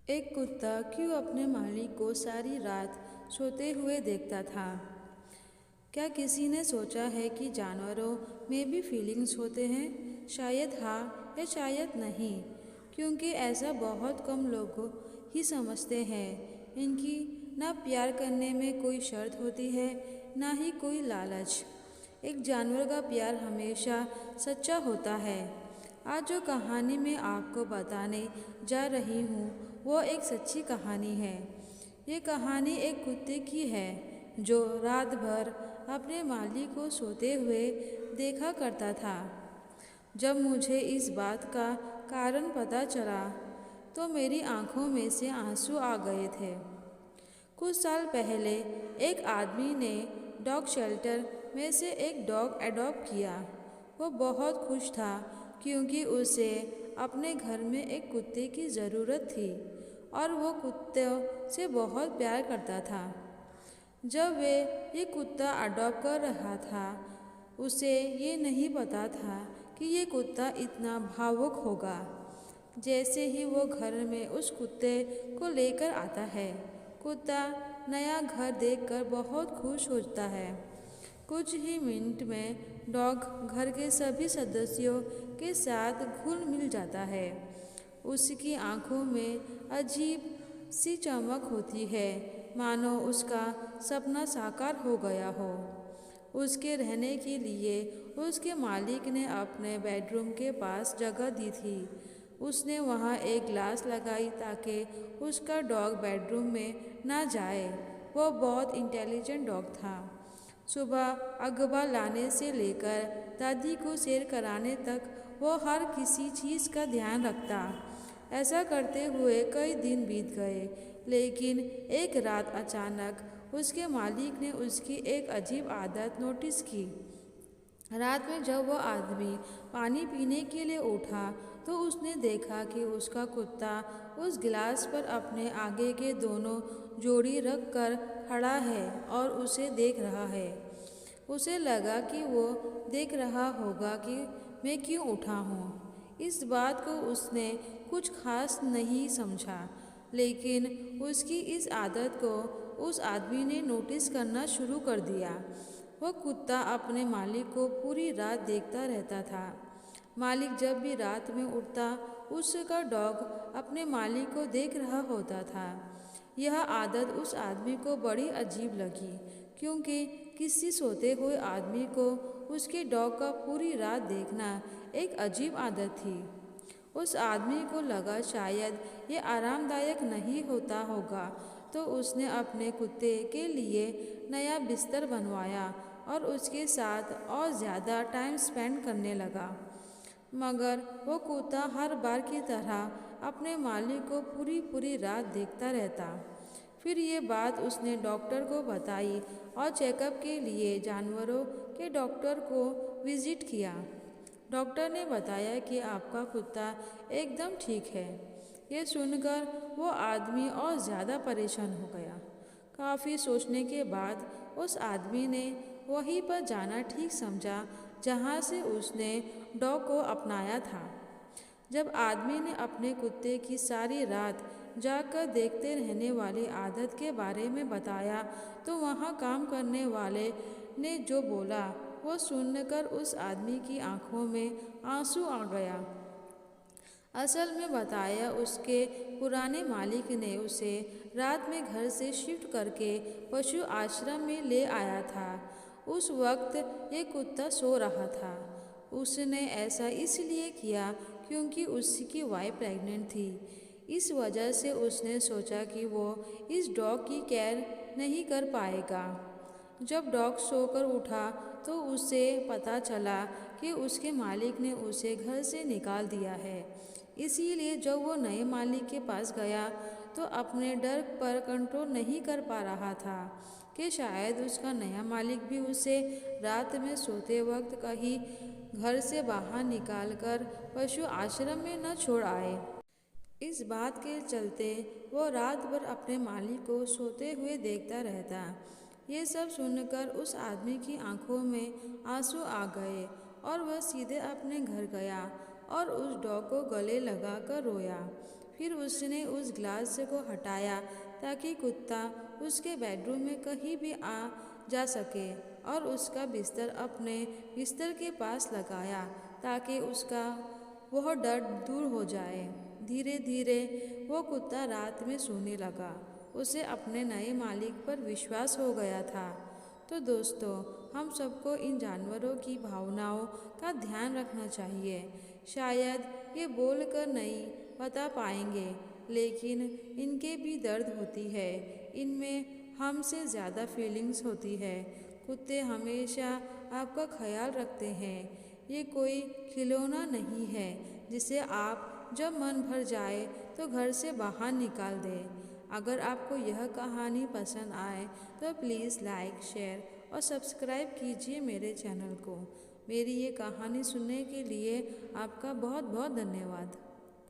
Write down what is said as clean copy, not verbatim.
एक कुत्ता क्यों अपने मालिक को सारी रात सोते हुए देखता था? क्या किसी ने सोचा है कि जानवरों में भी फीलिंग्स होते हैं? शायद हाँ या शायद नहीं, क्योंकि ऐसा बहुत कम लोग ही समझते हैं। इनकी ना प्यार करने में कोई शर्त होती है, ना ही कोई लालच। एक जानवर का प्यार हमेशा सच्चा होता है। आज जो कहानी मैं आपको बताने जा रही हूँ, वो एक सच्ची कहानी है। ये कहानी एक कुत्ते की है जो रात भर अपने मालिक को सोते हुए देखा करता था। जब मुझे इस बात का कारण पता चला तो मेरी आंखों में से आंसू आ गए थे। कुछ साल पहले एक आदमी ने डॉग शेल्टर में से एक डॉग अडॉप्ट किया। वो बहुत खुश था क्योंकि उसे अपने घर में एक कुत्ते की ज़रूरत थी और वो कुत्तों से बहुत प्यार करता था। जब वे ये कुत्ता अडॉप्ट कर रहा था, उसे ये नहीं पता था कि ये कुत्ता इतना भावुक होगा। जैसे ही वो घर में उस कुत्ते को लेकर आता है, कुत्ता नया घर देखकर बहुत खुश होता है। कुछ ही मिनट में डॉग घर के सभी सदस्यों के साथ घुल मिल जाता है। उसकी आंखों में अजीब सी चमक होती है, मानो उसका सपना साकार हो गया हो। उसके रहने के लिए उसके मालिक ने अपने बेडरूम के पास जगह दी थी। उसने वहाँ एक ग्लास लगाई ताकि उसका डॉग बेडरूम में ना जाए। वो बहुत इंटेलिजेंट डॉग था। सुबह अखबार लाने से लेकर दादी को सैर कराने तक वो हर किसी चीज़ का ध्यान रखता। ऐसा करते हुए कई दिन बीत गए, लेकिन एक रात अचानक उसके मालिक ने उसकी एक अजीब आदत नोटिस की। रात में जब वह आदमी पानी पीने के लिए उठा तो उसने देखा कि उसका कुत्ता उस गिलास पर अपने आगे के दोनों जोड़ी रख कर खड़ा है और उसे देख रहा है। उसे लगा कि वो देख रहा होगा कि मैं क्यों उठा हूँ। इस बात को उसने कुछ खास नहीं समझा, लेकिन उसकी इस आदत को उस आदमी ने नोटिस करना शुरू कर दिया। वह कुत्ता अपने मालिक को पूरी रात देखता रहता था। मालिक जब भी रात में उठता, उसका डॉग अपने मालिक को देख रहा होता था। यह आदत उस आदमी को बड़ी अजीब लगी, क्योंकि किसी सोते हुए आदमी को उसके डॉग का पूरी रात देखना एक अजीब आदत थी। उस आदमी को लगा शायद ये आरामदायक नहीं होता होगा, तो उसने अपने कुत्ते के लिए नया बिस्तर बनवाया और उसके साथ और ज़्यादा टाइम स्पेंड करने लगा। मगर वो कुत्ता हर बार की तरह अपने मालिक को पूरी पूरी रात देखता रहता। फिर ये बात उसने डॉक्टर को बताई और चेकअप के लिए जानवरों के डॉक्टर को विजिट किया। डॉक्टर ने बताया कि आपका कुत्ता एकदम ठीक है। ये सुनकर वो आदमी और ज़्यादा परेशान हो गया। काफ़ी सोचने के बाद उस आदमी ने वहीं पर जाना ठीक समझा जहाँ से उसने डॉग को अपनाया था। जब आदमी ने अपने कुत्ते की सारी रात जाकर देखते रहने वाली आदत के बारे में बताया, तो वहाँ काम करने वाले ने जो बोला वो सुनकर उस आदमी की आंखों में आंसू आ गया। असल में बताया उसके पुराने मालिक ने उसे रात में घर से शिफ्ट करके पशु आश्रम में ले आया था। उस वक्त ये कुत्ता सो रहा था। उसने ऐसा इसलिए किया क्योंकि उसकी वाइफ प्रेग्नेंट थी। इस वजह से उसने सोचा कि वो इस डॉग की केयर नहीं कर पाएगा। जब डॉग सोकर उठा तो उसे पता चला कि उसके मालिक ने उसे घर से निकाल दिया है। इसीलिए जब वो नए मालिक के पास गया तो अपने डर पर कंट्रोल नहीं कर पा रहा था कि शायद उसका नया मालिक भी उसे रात में सोते वक्त कहीं घर से बाहर निकालकर पशु आश्रम में न छोड़ आए। इस बात के चलते वो रात भर अपने मालिक को सोते हुए देखता रहता। ये सब सुनकर उस आदमी की आंखों में आंसू आ गए और वह सीधे अपने घर गया और उस डॉग को गले लगाकर रोया। फिर उसने उस ग्लास को हटाया ताकि कुत्ता उसके बेडरूम में कहीं भी आ जा सके और उसका बिस्तर अपने बिस्तर के पास लगाया ताकि उसका वह डर दूर हो जाए। धीरे धीरे वो कुत्ता रात में सोने लगा। उसे अपने नए मालिक पर विश्वास हो गया था। तो दोस्तों, हम सबको इन जानवरों की भावनाओं का ध्यान रखना चाहिए। शायद ये बोलकर नहीं बता पाएंगे, लेकिन इनके भी दर्द होती है। इनमें हमसे ज़्यादा फीलिंग्स होती है। कुत्ते हमेशा आपका ख्याल रखते हैं। ये कोई खिलौना नहीं है जिसे आप जब मन भर जाए तो घर से बाहर निकाल दें। अगर आपको यह कहानी पसंद आए तो प्लीज़ लाइक, शेयर और सब्सक्राइब कीजिए मेरे चैनल को। मेरी ये कहानी सुनने के लिए आपका बहुत बहुत धन्यवाद।